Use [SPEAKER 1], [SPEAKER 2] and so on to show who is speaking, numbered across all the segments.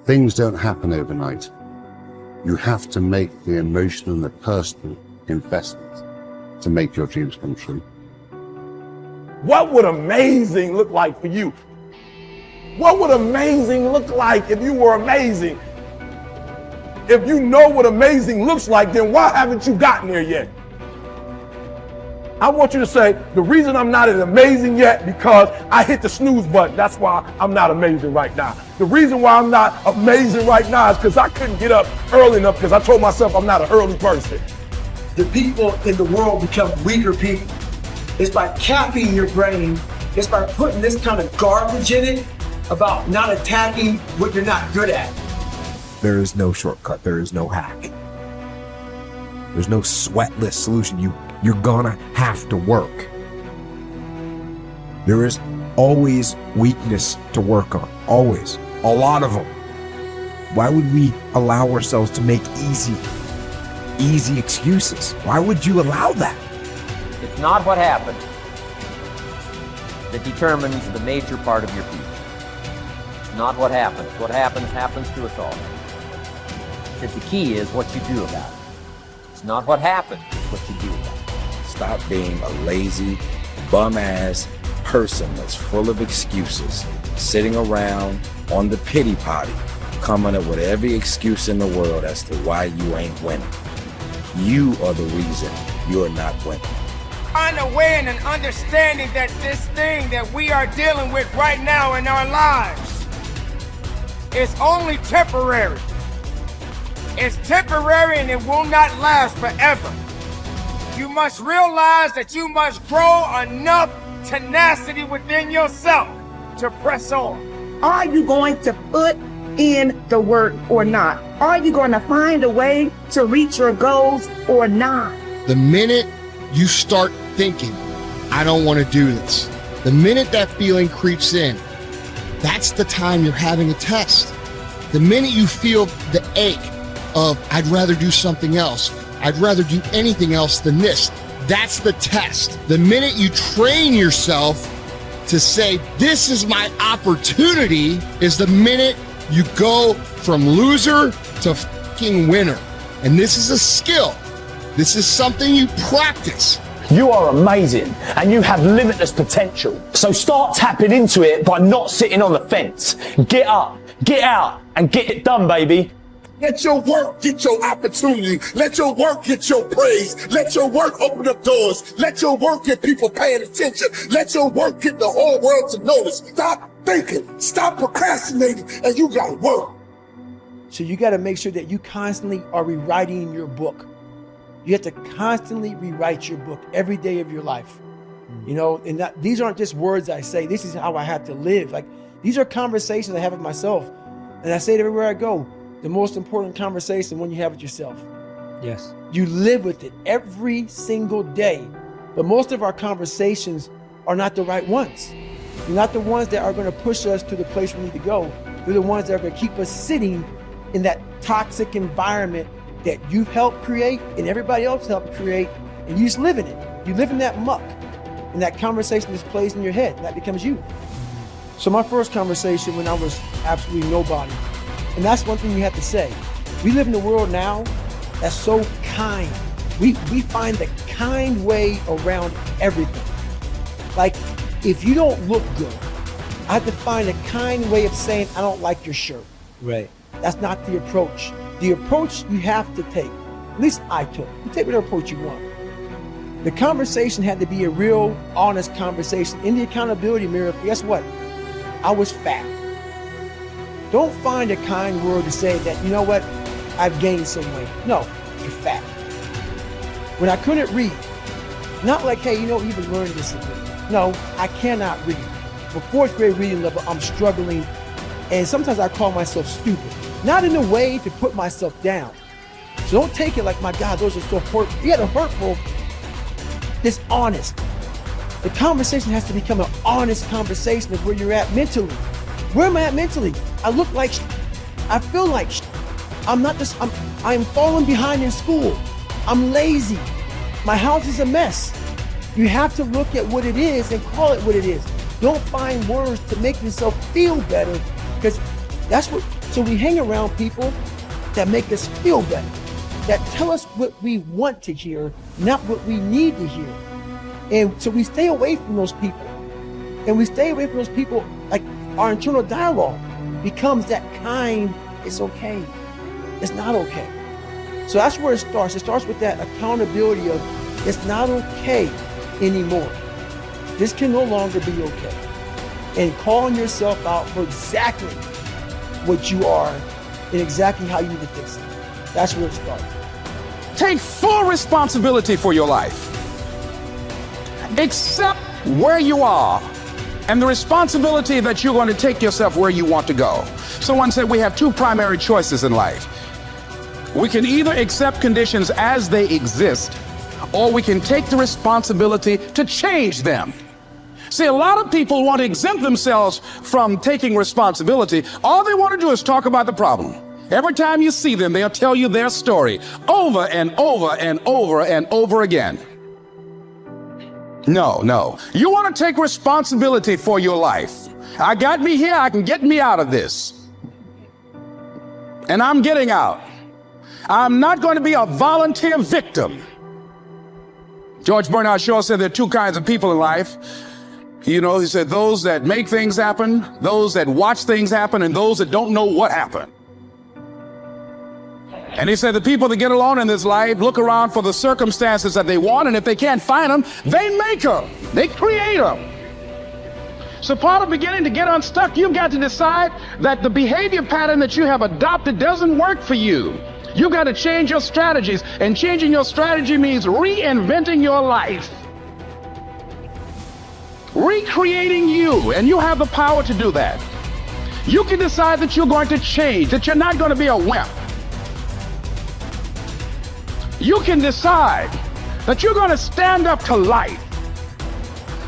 [SPEAKER 1] Things don't happen overnight. You have to make the emotional and the personal investment to make your dreams come true.
[SPEAKER 2] What would amazing look like for you? What would amazing look like if you were amazing? If you know what amazing looks like, then why haven't you gotten there yet? I want you to say, the reason I'm not as amazing yet because I hit the snooze button. That's why I'm not amazing right now. The reason why I'm not amazing right now is because I couldn't get up early enough because I told myself I'm not an early person.
[SPEAKER 3] The people in the world become weaker people. It's by capping your brain. It's by putting this kind of garbage in it about not attacking what you're not good at.
[SPEAKER 4] There is no shortcut. There is no hack. There's no sweatless solution. You're gonna have to work. There is always weakness to work on. Always. A lot of them. Why would we allow ourselves to make easy excuses? Why would you allow that?
[SPEAKER 5] It's not what happens that determines the major part of your future. It's not what happens. What happens to us all. That the key is what you do about it. It's not what happens, it's what you do about it.
[SPEAKER 6] Stop being a lazy, bum-ass person that's full of excuses, sitting around on the pity potty, coming up with every excuse in the world as to why you ain't winning. You are the reason you're not winning.
[SPEAKER 7] Find a way and an understanding that this thing that we are dealing with right now in our lives is only temporary. It's temporary and it will not last forever. You must realize that you must grow enough tenacity within yourself to press on.
[SPEAKER 8] Are you going to put in the work or not? Are you going to find a way to reach your goals or not?
[SPEAKER 9] The minute you start thinking, I don't want to do this, the minute that feeling creeps in, that's the time you're having a test. The minute you feel the ache of, I'd rather do something else, I'd rather do anything else than this, that's the test. The minute you train yourself to say, this is my opportunity, is the minute you go from loser to fucking winner. And this is a skill. This is something you practice.
[SPEAKER 10] You are amazing and you have limitless potential. So start tapping into it by not sitting on the fence. Get up, get out, and get it done, baby.
[SPEAKER 2] Let your work get your opportunity. Let your work get your praise. Let your work open up doors. Let your work get people paying attention. Let your work get the whole world to notice. Stop thinking, stop procrastinating, and you gotta work.
[SPEAKER 3] So you got to make sure that you constantly are rewriting your book. You have to constantly rewrite your book every day of your life. You know, and these aren't just words I say. This is how I have to live. Like, these are conversations I have with myself. And I say it everywhere I go. The most important conversation when you have with yourself.
[SPEAKER 11] Yes.
[SPEAKER 3] You live with it every single day. But most of our conversations are not the right ones. They're not the ones that are going to push us to the place we need to go. They're the ones that are going to keep us sitting in that toxic environment that you've helped create and everybody else helped create, and you just live in it. You live in that muck, and that conversation just plays in your head, and that becomes you. So my first conversation when I was absolutely nobody, and that's one thing you have to say. We live in a world now that's so kind. We find the kind way around everything. Like, if you don't look good, I have to find a kind way of saying, I don't like your shirt.
[SPEAKER 11] Right.
[SPEAKER 3] That's not the approach. The approach you have to take, at least I took. You take whatever approach you want. The conversation had to be a real, honest conversation. In the accountability mirror, guess what? I was fat. Don't find a kind word to say that, you know what, I've gained some weight. No, you're fat. When I couldn't read, not like, hey, you know, you've been learning this. No, I cannot read. For fourth grade reading level, I'm struggling. And sometimes I call myself stupid. Not in a way to put myself down. So don't take it like, my God, those are so hurtful. Yeah, they're hurtful. It's honest. The conversation has to become an honest conversation of where you're at mentally. Where am I at mentally? I look like I feel like I'm falling behind in school. I'm lazy. My house is a mess. You have to look at what it is and call it what it is. Don't find words to make yourself feel better, because that's what So we hang around people that make us feel better, that tell us what we want to hear, not what we need to hear. And so we stay away from those people. And we stay away from those people, like our internal dialogue becomes that kind, it's okay. It's not okay. So that's where it starts. It starts with that accountability of it's not okay anymore. This can no longer be okay. And calling yourself out for exactly what you are and exactly how you need to fix it. That's where it starts.
[SPEAKER 11] Take full responsibility for your life. Accept where you are and the responsibility that you're going to take yourself where you want to go. Someone said we have two primary choices in life. We can either accept conditions as they exist, or we can take the responsibility to change them. See, a lot of people want to exempt themselves from taking responsibility. All they want to do is talk about the problem. Every time you see them, they'll tell you their story over and over and over and over again. No. You want to take responsibility for your life. I got me here, I can get me out of this. And I'm getting out. I'm not going to be a volunteer victim. George Bernard Shaw said there are two kinds of people in life. You know, he said those that make things happen, those that watch things happen, and those that don't know what happened. And he said the people that get along in this life look around for the circumstances that they want, and if they can't find them, they make them. They create them. So part of beginning to get unstuck, you've got to decide that the behavior pattern that you have adopted doesn't work for you. You've got to change your strategies, and changing your strategy means reinventing your life. Recreating you, and you have the power to do that. You can decide that you're going to change, that you're not going to be a wimp. You can decide that you're going to stand up to life.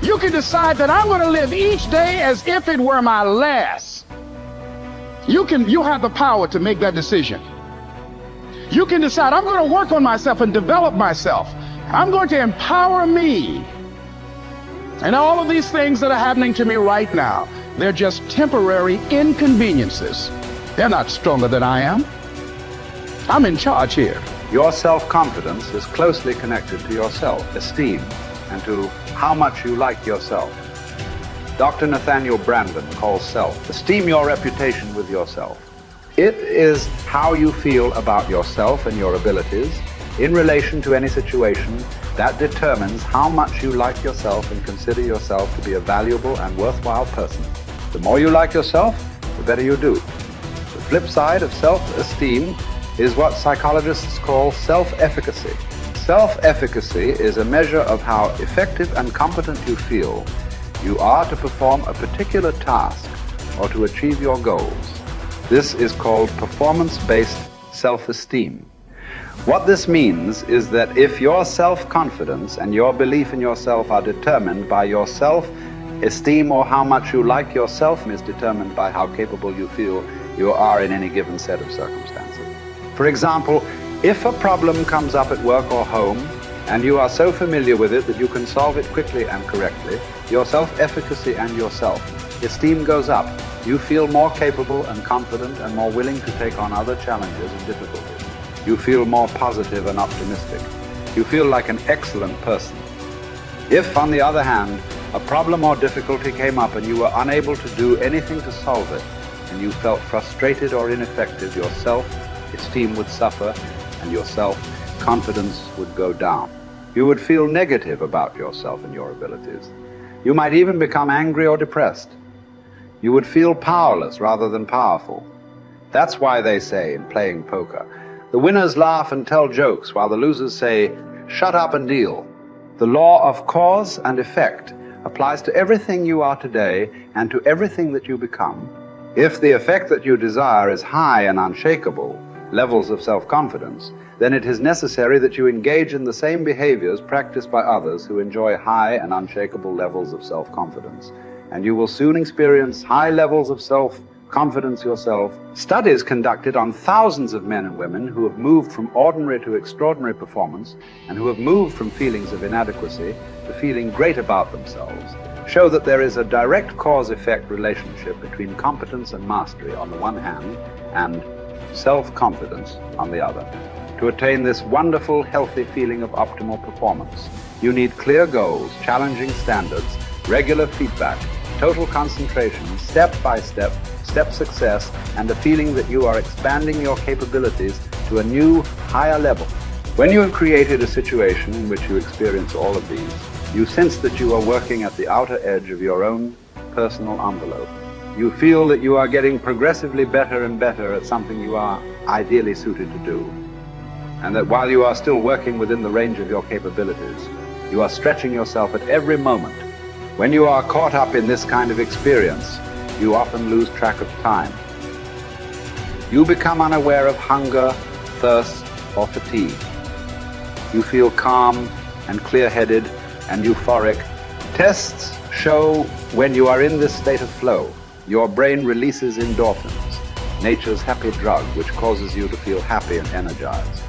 [SPEAKER 11] You can decide that I'm going to live each day as if it were my last. You have the power to make that decision. You can decide I'm going to work on myself and develop myself. I'm going to empower me. And all of these things that are happening to me right now, they're just temporary inconveniences. They're not stronger than I am. I'm in charge here.
[SPEAKER 12] Your self-confidence is closely connected to your self-esteem and to how much you like yourself. Dr. Nathaniel Brandon calls self-esteem your reputation with yourself. It is how you feel about yourself and your abilities in relation to any situation that determines how much you like yourself and consider yourself to be a valuable and worthwhile person. The more you like yourself, the better you do. The flip side of self-esteem is what psychologists call self-efficacy. Self-efficacy is a measure of how effective and competent you feel you are to perform a particular task or to achieve your goals. This is called performance-based self-esteem. What this means is that if your self-confidence and your belief in yourself are determined by your self-esteem, or how much you like yourself is determined by how capable you feel you are in any given set of circumstances. For example, if a problem comes up at work or home, and you are so familiar with it that you can solve it quickly and correctly, your self-efficacy and your self-esteem goes up. You feel more capable and confident and more willing to take on other challenges and difficulties. You feel more positive and optimistic. You feel like an excellent person. If, on the other hand, a problem or difficulty came up and you were unable to do anything to solve it, and you felt frustrated or ineffective, your self-esteem would suffer and your self-confidence would go down. You would feel negative about yourself and your abilities. You might even become angry or depressed. You would feel powerless rather than powerful. That's why they say in playing poker, the winners laugh and tell jokes while the losers say, shut up and deal. The law of cause and effect applies to everything you are today and to everything that you become. If the effect that you desire is high and unshakable, levels of self-confidence, then it is necessary that you engage in the same behaviors practiced by others who enjoy high and unshakable levels of self-confidence. And you will soon experience high levels of self-confidence yourself. Studies conducted on thousands of men and women who have moved from ordinary to extraordinary performance and who have moved from feelings of inadequacy to feeling great about themselves show that there is a direct cause-effect relationship between competence and mastery on the one hand and self-confidence on the other. To attain this wonderful, healthy feeling of optimal performance, you need clear goals, challenging standards, regular feedback, total concentration, step-by-step, step success, and a feeling that you are expanding your capabilities to a new, higher level. When you have created a situation in which you experience all of these, you sense that you are working at the outer edge of your own personal envelope. You feel that you are getting progressively better and better at something you are ideally suited to do. And that while you are still working within the range of your capabilities, you are stretching yourself at every moment. When you are caught up in this kind of experience, you often lose track of time. You become unaware of hunger, thirst, or fatigue. You feel calm and clear-headed and euphoric. Tests show when you are in this state of flow, your brain releases endorphins, nature's happy drug, which causes you to feel happy and energized.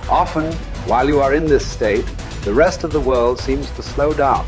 [SPEAKER 12] Often, while you are in this state, the rest of the world seems to slow down.